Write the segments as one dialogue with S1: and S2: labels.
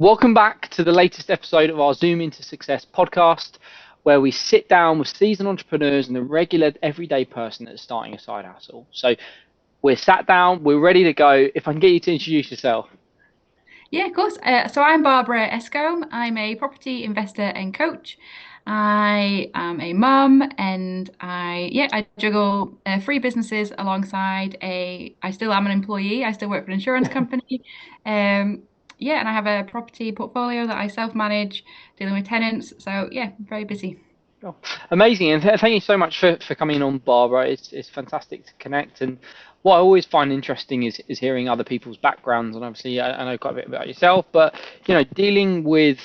S1: Welcome back to the latest episode of our Zoom into Success podcast, where we sit down with seasoned entrepreneurs and the regular everyday person that's starting a side hustle. So we're sat down, we're ready to go. If I can get you to introduce yourself.
S2: Yeah, of course. So I'm Barbara Escolme. I'm a property investor and coach. I am a mum, and I juggle three businesses alongside I still am an employee. I still work for an insurance company. Um, yeah, and I have a property portfolio that I self-manage, dealing with tenants. So yeah, very busy.
S1: Oh, amazing, and thank you so much for coming on, Barbara. It's fantastic to connect, and what I always find interesting is hearing other people's backgrounds, and obviously I know quite a bit about yourself, but dealing with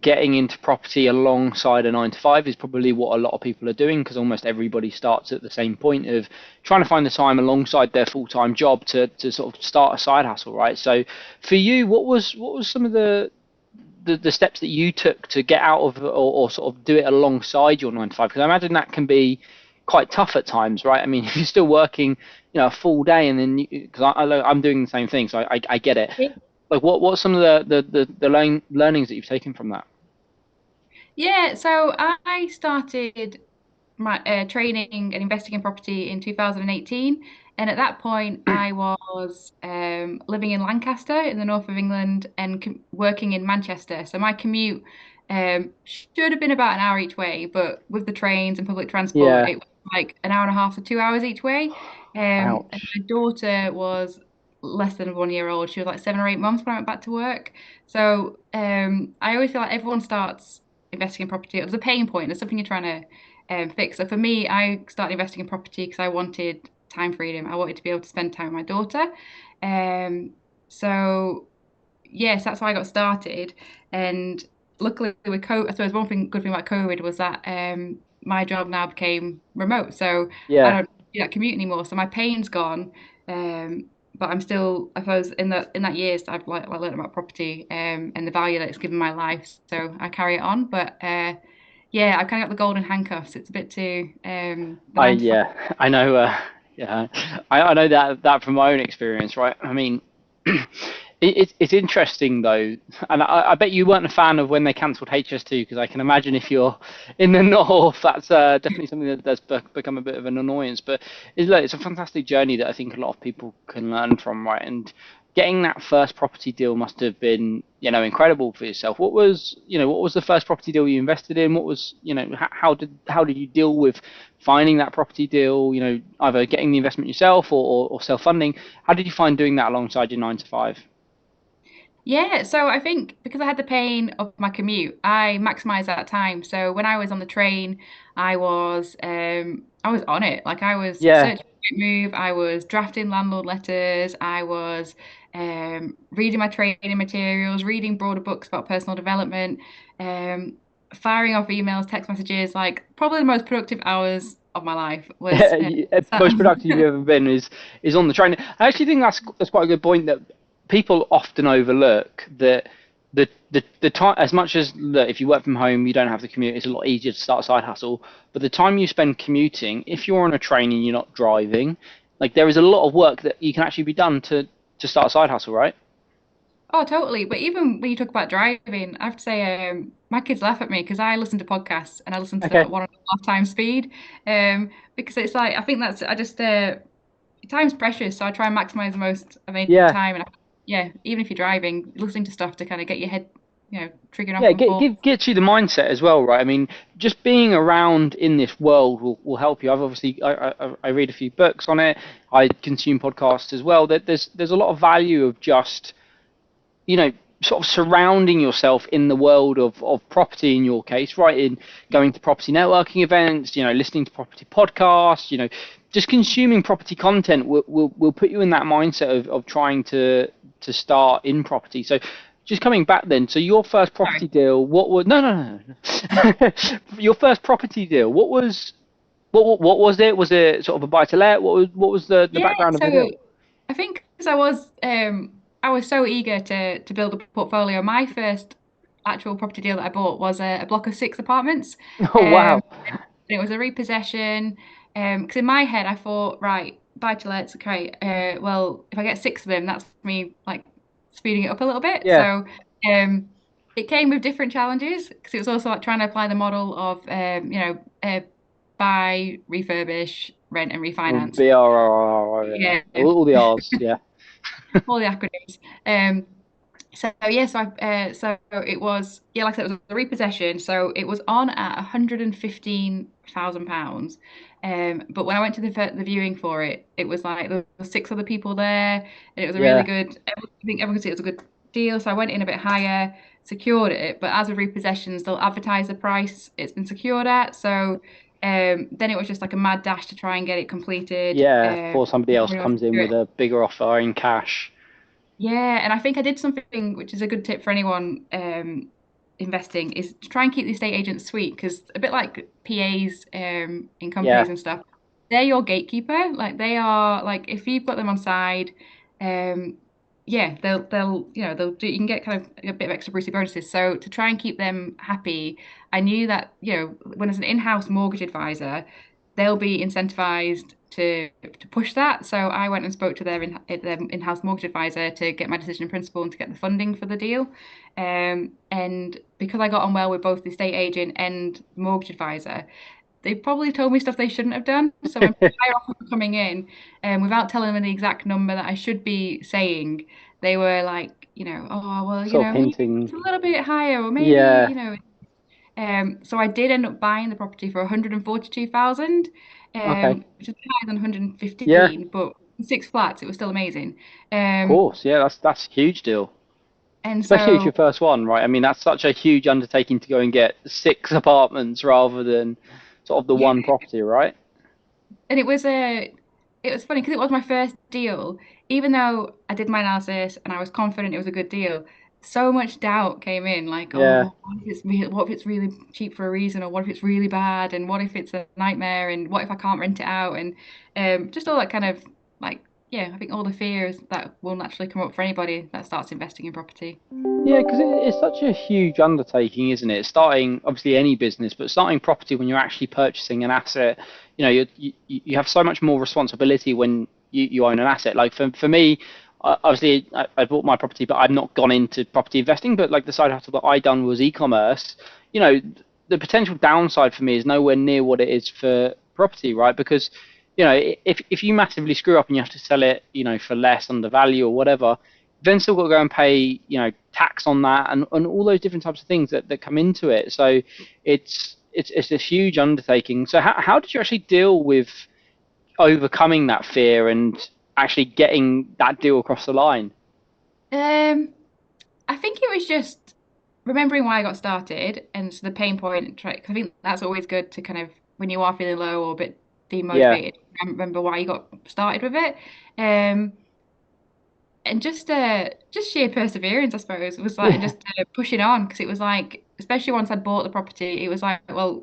S1: getting into property alongside a 9 to 5 is probably what a lot of people are doing because almost everybody starts at the same point of trying to find the time alongside their full-time job to sort of start a side hustle, right? So for you, what was some of the steps that you took to get out of or sort of do it alongside your 9 to 5? Because I imagine that can be quite tough at times, right? I mean, if you're still working, a full day, and then because I'm doing the same thing, so I get it. Like, what's some of the learnings that you've taken from that?
S2: Yeah, so I started my training and investing in property in 2018. And at that point, I was living in Lancaster in the north of England and working in Manchester. So my commute should have been about an hour each way, but with the trains and public transport,
S1: Yeah.
S2: it was like an hour and a half to 2 hours each way. And
S1: Ouch.
S2: my daughter was less than 1 year old. She was like 7 or 8 months when I went back to work. So I always feel like everyone starts investing in property. It was a pain point. It's something you're trying to fix. So for me, I started investing in property because I wanted time freedom. I wanted to be able to spend time with my daughter. Um, so yes, that's how I got started. And luckily with COVID, I suppose good thing about COVID was that my job now became remote. So I
S1: Yeah.
S2: don't do that commute anymore. So my pain's gone. But I'm still, I suppose, in that years I've like learned about property and the value that it's given my life. So I carry it on. But yeah, I've kind of got the golden handcuffs. It's a bit too the
S1: I
S2: 9 to 5.
S1: yeah, I know. Yeah, I know that from my own experience, right? I mean, it's interesting though, and I bet you weren't a fan of when they cancelled HS2 because I can imagine if you're in the north, that's definitely something that's become a bit of an annoyance. But it's a fantastic journey that I think a lot of people can learn from, right? And getting that first property deal must have been, incredible for yourself. What was the first property deal you invested in? What was, how did you deal with finding that property deal? Either getting the investment yourself or self-funding. How did you find doing that alongside your 9 to 5?
S2: Yeah, so I think because I had the pain of my commute, I maximized that time. So when I was on the train, I was on it. Like I was
S1: Yeah,
S2: searching for a move, I was drafting landlord letters, I was reading my training materials, reading broader books about personal development, um, firing off emails, text messages. Like probably the most productive hours of my life was
S1: most productive you've ever been is on the train. I actually think that's quite a good point that people often overlook that the time, as much as look, if you work from home you don't have the commute, it's a lot easier to start a side hustle, but the time you spend commuting, if you're on a train and you're not driving, like there is a lot of work that you can actually be done to start a side hustle, right?
S2: Oh, totally. But even when you talk about driving, I have to say, my kids laugh at me because I listen to podcasts and I listen to them
S1: Okay.
S2: at 1.5 times speed. Because it's like I think that's I just time's precious, so I try and maximize the most of any
S1: Yeah.
S2: time. And yeah, even if you're driving, listening to stuff to kind of get your head, triggering off
S1: Yeah,
S2: on thoughts.
S1: get you the mindset as well, right? I mean, just being around in this world will help you. I've obviously I read a few books on it. I consume podcasts as well. That there's a lot of value of just you know sort of surrounding yourself in the world of property in your case, right? In going to property networking events, listening to property podcasts, just consuming property content will put you in that mindset of trying to start in property. So just coming back then, so your first property
S2: Sorry.
S1: deal, what was no no no, no. Your first property deal, what was it? Was it sort of a buy to let? What was the
S2: Yeah,
S1: background of the
S2: so
S1: deal?
S2: I think because I was so eager to build a portfolio. My first actual property deal that I bought was a block of 6 apartments.
S1: Oh
S2: Um,
S1: wow.
S2: it was a repossession. Because in my head I thought, right, buy to let's okay. Well, if I get 6 of them, that's me like speeding it up a little bit.
S1: Yeah.
S2: So it came with different challenges because it was also like trying to apply the model of buy, refurbish, rent, and
S1: Or
S2: refinance.
S1: BRRR, yeah.
S2: Yeah,
S1: All the R's, yeah.
S2: all the acronyms. So yeah, so it was yeah, like I said, it was a repossession. So it was on at £115,000. But when I went to the viewing for it, it was like there were six other people there, and it was a really
S1: Yeah,
S2: good. I think everyone could see it was a good deal. So I went in a bit higher, secured it. But as with repossessions, they'll advertise the price it's been secured at. So then it was just like a mad dash to try and get it completed.
S1: yeah, before somebody
S2: Before
S1: else
S2: anyone
S1: comes
S2: could
S1: in
S2: do
S1: with
S2: it.
S1: a bigger offer in cash.
S2: Yeah, and I think I did something which is a good tip for anyone investing is to try and keep the estate agents sweet because a bit like PAs in companies
S1: Yeah,
S2: and stuff, they're your gatekeeper. Like they are like if you've got them on side, um, yeah, they'll they'll do. You can get kind of a bit of extra Brucey bonuses. So to try and keep them happy, I knew that when as an in-house mortgage advisor, they'll be incentivized to push that. So I went and spoke to their in-house mortgage advisor to get my decision in principle and to get the funding for the deal. And because I got on well with both the estate agent and the mortgage advisor, they probably told me stuff they shouldn't have done. So when higher offers were coming in, without telling them the exact number that I should be saying, they were like, oh well,
S1: sort of
S2: maybe
S1: hinting.
S2: it's a little bit higher, or maybe,
S1: Yeah,
S2: so I did end up buying the property for 142,000,
S1: okay.
S2: which is higher than
S1: Yeah,
S2: 115, but six flats, it was still amazing.
S1: of
S2: Um,
S1: course. Yeah, that's a huge deal.
S2: and
S1: Especially if it's your
S2: so
S1: first one, right? I mean, that's such a huge undertaking to go and get six apartments rather than sort of the
S2: yeah,
S1: one property, right?
S2: and it was funny because it was my first deal. Even though I did my analysis and I was confident it was a good deal, so much doubt came in. Like, oh,
S1: Yeah.
S2: well, what if it's really cheap for a reason, or what if it's really bad, and what if it's a nightmare, and what if I can't rent it out, and just all that kind of like, yeah, I think all the fears that will naturally come up for anybody that starts investing in property.
S1: Yeah, because it's such a huge undertaking, isn't it? Starting obviously any business, but starting property when you're actually purchasing an asset, you have so much more responsibility when you own an asset. Like for me, obviously I bought my property, but I've not gone into property investing. But like the side hustle that I done was e-commerce. You know, the potential downside for me is nowhere near what it is for property, right? Because if you massively screw up and you have to sell it, for less under value or whatever, then still got to go and pay, tax on that and all those different types of things that come into it. So it's a huge undertaking. So how did you actually deal with overcoming that fear and actually getting that deal across the line?
S2: Um, I think it was just remembering why I got started and so the pain point. 'Cause I think that's always good to kind of when you are feeling low or a bit
S1: Yeah.
S2: demotivated, remember why you got started with it. Um, and just sheer perseverance, I suppose, was like
S1: Yeah.
S2: just pushing on because it was like, especially once I'd bought the property, it was like, well,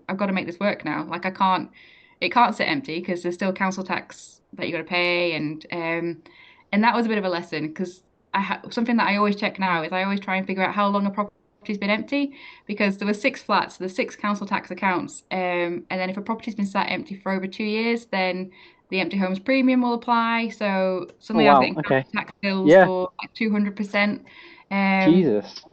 S2: I've got to make this work now. Like it can't sit empty because there's still council tax that you got to pay, and that was a bit of a lesson because something that I always check now is I always try and figure out how long a property's been empty because there were six flats, there's six council tax accounts, and then if a property's been sat empty for over 2 years, then the empty homes premium will apply. So
S1: Oh
S2: suddenly I was
S1: wow.
S2: getting
S1: Okay.
S2: tax bills
S1: Yeah.
S2: for like 200%, um,
S1: Jesus.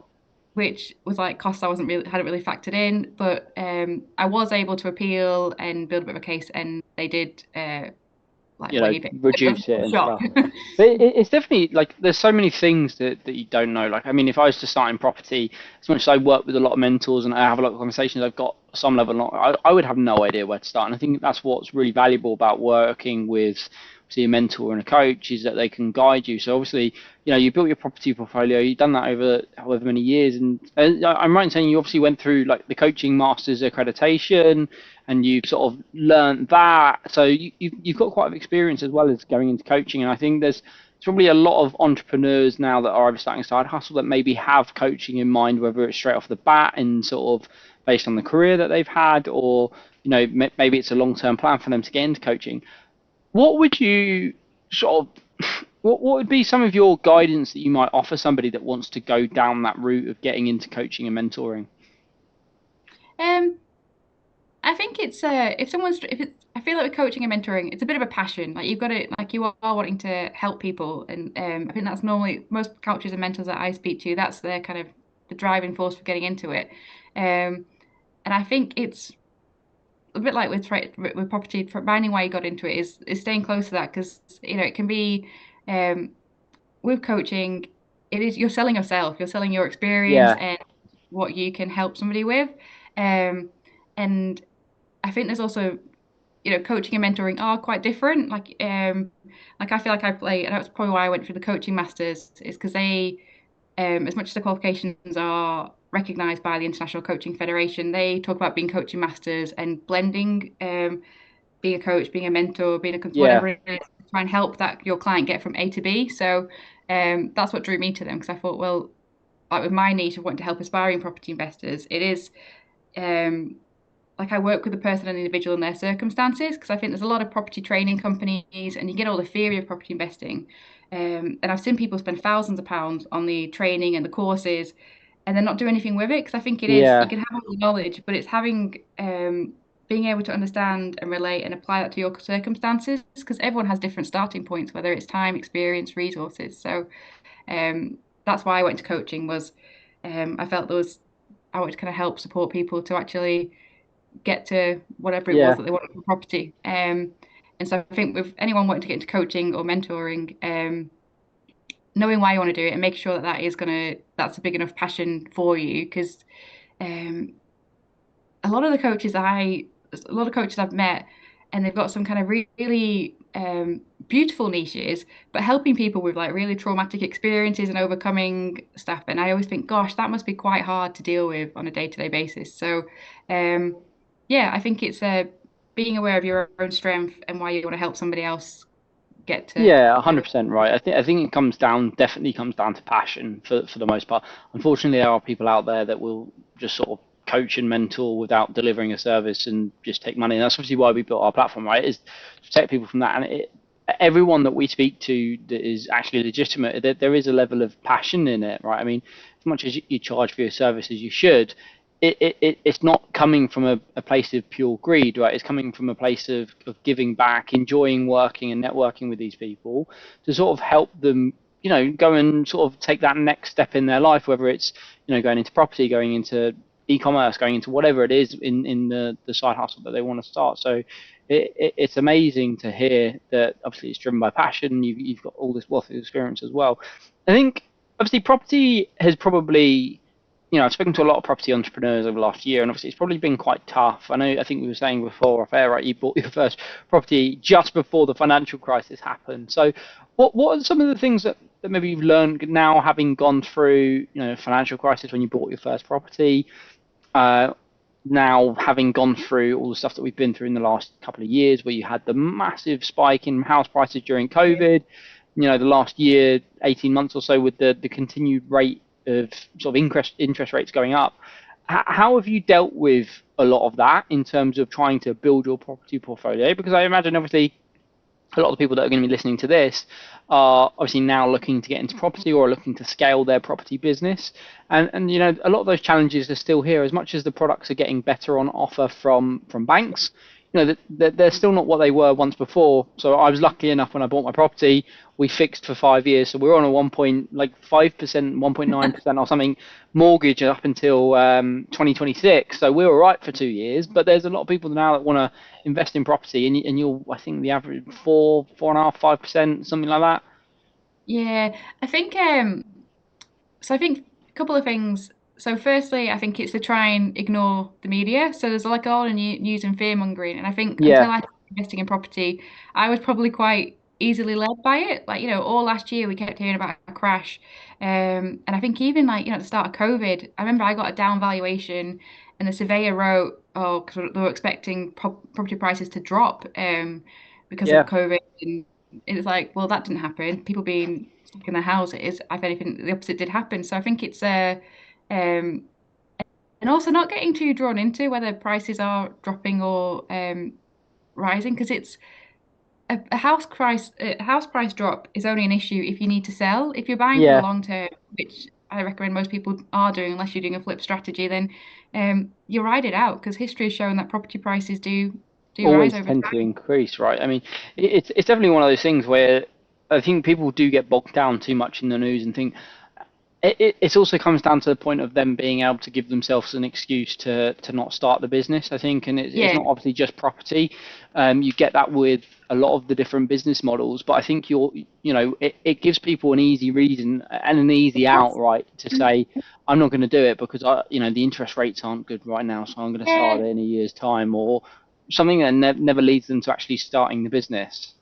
S2: which was like costs I wasn't really hadn't really factored in. But I was able to appeal and build a bit of a case, and they did like waive it. It was
S1: Reduce it
S2: a
S1: and
S2: shock.
S1: stuff. But it's definitely like there's so many things that you don't know. Like I mean, if I was to start in property, as much as I work with a lot of mentors and I have a lot of conversations, I've got some level. I would have no idea where to start, and I think that's what's really valuable about working with see a mentor and a coach is that they can guide you. So obviously, you built your property portfolio, you've done that over however many years, and I'm right in saying you obviously went through like the coaching masters accreditation, and you've sort of learned that. So you've got quite a experience as well as going into coaching, and I think there's probably a lot of entrepreneurs now that are either starting a side hustle that maybe have coaching in mind, whether it's straight off the bat and sort of based on the career that they've had, or maybe it's a long-term plan for them to get into coaching. What would you sort of what would be some of your guidance that you might offer somebody that wants to go down that route of getting into coaching and mentoring?
S2: um, I think it's if it's I feel like with coaching and mentoring, it's a bit of a passion. Like you've got it, like you are wanting to help people, and I think that's normally most coaches and mentors that I speak to. That's their kind of the driving force for getting into it. And I think it's a bit like with property, finding why you got into it is staying close to that because it can be um, with coaching, it is you're selling yourself, you're selling your experience
S1: Yeah,
S2: and what you can help somebody with. Um, and I think there's also, coaching and mentoring are quite different. Like I feel like I play, and that's probably why I went through the coaching masters, is because they, as much as the qualifications are recognized by the International Coaching Federation, they talk about being coaching masters and blending being a coach, being a mentor, being a
S1: yeah,
S2: whatever it is, to try and help that your client get from A to B. So that's what drew me to them because I thought, well, like with my niche of wanting to help aspiring property investors, it is um, like I work with the person and the individual in their circumstances because I think there's a lot of property training companies and you get all the theory of property investing. And I've seen people spend thousands of pounds on the training and the courses and then not do anything with it because I think it is you
S1: yeah,
S2: can have all the knowledge, but it's having being able to understand and relate and apply that to your circumstances because everyone has different starting points, whether it's time, experience, resources. So um, that's why I went to coaching was I felt there was I wanted to kind of help support people to actually get to whatever it was
S1: yeah,
S2: that they wanted for property. And so I think with anyone wanting to get into coaching or mentoring, knowing why you want to do it and make sure that that's a big enough passion for you because um, a lot of the a lot of coaches I've met, and they've got some kind of really beautiful niches, but helping people with like really traumatic experiences and overcoming stuff. And I always think, gosh, that must be quite hard to deal with on a day-to-day basis. So, um, yeah, I think it's being aware of your own strength and why you want to help somebody else get to
S1: yeah,
S2: where they
S1: 100% right. I think it comes down, definitely comes down to passion for the most part. Unfortunately, there are people out there that will just sort of coach and mentor without delivering a service and just take money. And that's obviously why we built our platform, right? Is to protect people from that. And everyone that we speak to that is actually legitimate, there is a level of passion in it, right? I mean, as much as you charge for your service as you should, it's not coming from a place of pure greed, right? It's coming from a place of giving back, enjoying working and networking with these people to sort of help them, go and sort of take that next step in their life, whether it's, going into property, going into e-commerce, going into whatever it is in the side hustle that they want to start. So it's amazing to hear that obviously it's driven by passion. You've got all this wealth of experience as well. I think obviously property has probably, I've spoken to a lot of property entrepreneurs over the last year, and obviously it's probably been quite tough. I think we were saying before off air, right? You bought your first property just before the financial crisis happened. So, what are some of the things that maybe you've learned now, having gone through, financial crisis when you bought your first property, uh, now having gone through all the stuff that we've been through in the last couple of years, where you had the massive spike in house prices during COVID, the last year, 18 months or so, with the continued rate of sort of interest rates going up. How have you dealt with a lot of that in terms of trying to build your property portfolio? Because I imagine obviously a lot of the people that are going to be listening to this are obviously now looking to get into property or looking to scale their property business. And a lot of those challenges are still here. As much as the products are getting better on offer from banks, they're still not what they were once before. So I was lucky enough when I bought my property, we fixed for 5 years. So we were on a 1.5%, 1.9% or something mortgage up until 2026. So we were right for 2 years. But there's a lot of people now that want to invest in property, and you'll, I think the average 4.5%, 5%, something like that.
S2: Yeah, I think so I think a couple of things. So firstly, I think it's to try and ignore the media. So there's like a lot of news and fear mongering, and I think until
S1: Yeah,
S2: I started investing in property, I was probably quite easily led by it. Like, all last year we kept hearing about a crash. And I think even like, at the start of COVID, I remember I got a down valuation and the surveyor wrote, oh, because they were expecting property prices to drop because of
S1: yeah,
S2: COVID. And it's like, well, that didn't happen. People being stuck in their houses. If anything, the opposite did happen. So I think it's um, and also not getting too drawn into whether prices are dropping or rising because it's a house price drop is only an issue if you need to sell. If you're buying for the
S1: yeah.
S2: long term, which I recommend most people are doing, unless you're doing a flip strategy, then you ride it out because history has shown that property prices do rise
S1: Always
S2: over
S1: tend to
S2: time.
S1: increase, right? I mean, it's definitely one of those things where I think people do get bogged down too much in the news and think it also comes down to the point of them being able to give themselves an excuse to not start the business, I think. And it's
S2: Yeah.
S1: not obviously just property. You get that with a lot of the different business models, but I think it gives people an easy reason and an easy out, right, to say, I'm not going to do it because the interest rates aren't good right now, so I'm going to start
S2: Yeah.
S1: it in a year's time, or something that never leads them to actually starting the business.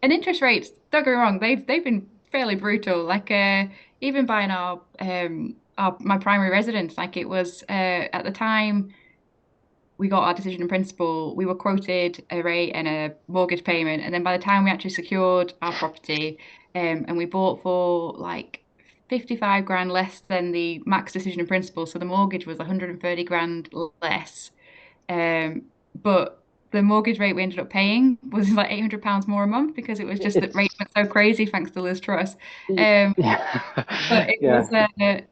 S2: And interest rates, don't get me wrong, they've been fairly brutal. Like even buying our my primary residence, like it was at the time we got our decision in principle, we were quoted a rate and a mortgage payment, and then by the time we actually secured our property, and we bought for like 55 grand less than the max decision in principle, so the mortgage was 130 grand less. But the mortgage rate we ended up paying was like £800 more a month because it was just that rates
S1: It's
S2: went so crazy thanks to Liz Truss. Um, but it
S1: yeah.
S2: was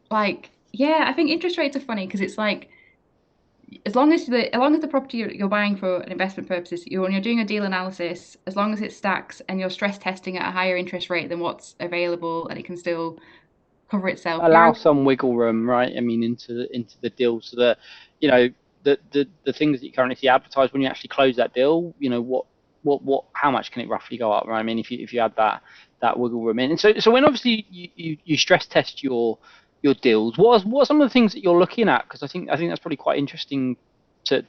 S2: like, yeah, I think interest rates are funny because it's like as long as the property you're buying for an investment purposes, when you're doing a deal analysis, as long as it stacks and you're stress testing at a higher interest rate than what's available and it can still cover itself,
S1: Allow
S2: you're
S1: some wiggle room, right? I mean, into the deal, so that you know the things that you currently see advertised when you actually close that deal, how much can it roughly go up, right? I mean, if you add that wiggle room in, and so when obviously you stress test your deals, what are some of the things that you're looking at? Because I think that's probably quite interesting to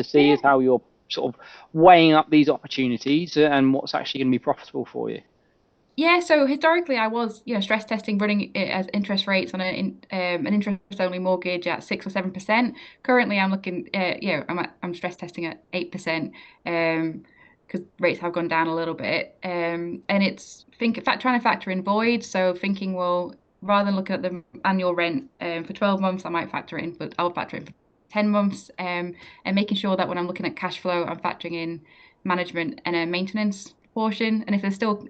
S1: see
S2: yeah.
S1: is how you're sort of weighing up these opportunities and what's actually going to be profitable for you.
S2: Yeah, so historically I was, stress testing running it as interest rates on an interest only mortgage at 6 or 7%. Currently I'm looking I'm stress testing at 8%, because rates have gone down a little bit. And it's trying to factor in voids, so thinking, well, rather than looking at the annual rent for 12 months, I might factor it in, but I'll factor it in for 10 months, and making sure that when I'm looking at cash flow, I'm factoring in management and a maintenance portion. And if it's still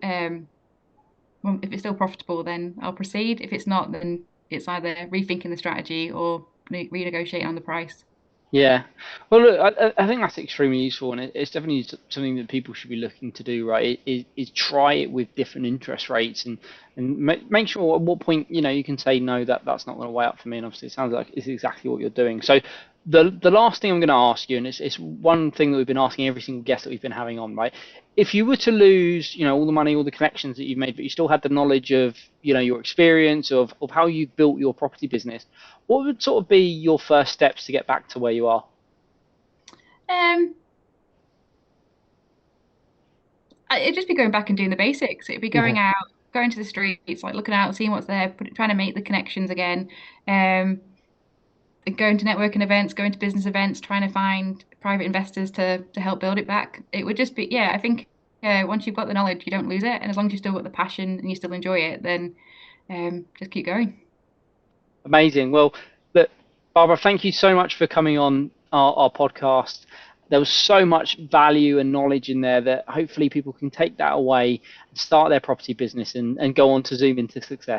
S2: profitable, then I'll proceed. If it's not, then it's either rethinking the strategy or renegotiating on the price.
S1: Yeah. Well, look, I think that's extremely useful, and it's definitely something that people should be looking to do, right? Is try it with different interest rates and make sure at what point you can say no, that's not going to weigh up for me. And obviously, it sounds like it's exactly what you're doing. So the last thing I'm going to ask you, and it's one thing that we've been asking every single guest that we've been having on, right? If you were to lose, all the money, all the connections that you've made, but you still had the knowledge of, your experience of how you've built your property business, what would sort of be your first steps to get back to where you are?
S2: Um, it'd just be going back and doing the basics. It'd be going
S1: Yeah.
S2: out, going to the streets, like looking out, seeing what's there, trying to make the connections again. Um, going to networking events, going to business events, trying to find private investors to help build it back. It would just be, yeah, I think once you've got the knowledge, you don't lose it. And as long as you've still got the passion and you still enjoy it, then just keep going.
S1: Amazing. Well, look, Barbara, thank you so much for coming on our podcast. There was so much value and knowledge in there that hopefully people can take that away and start their property business and go on to zoom into success.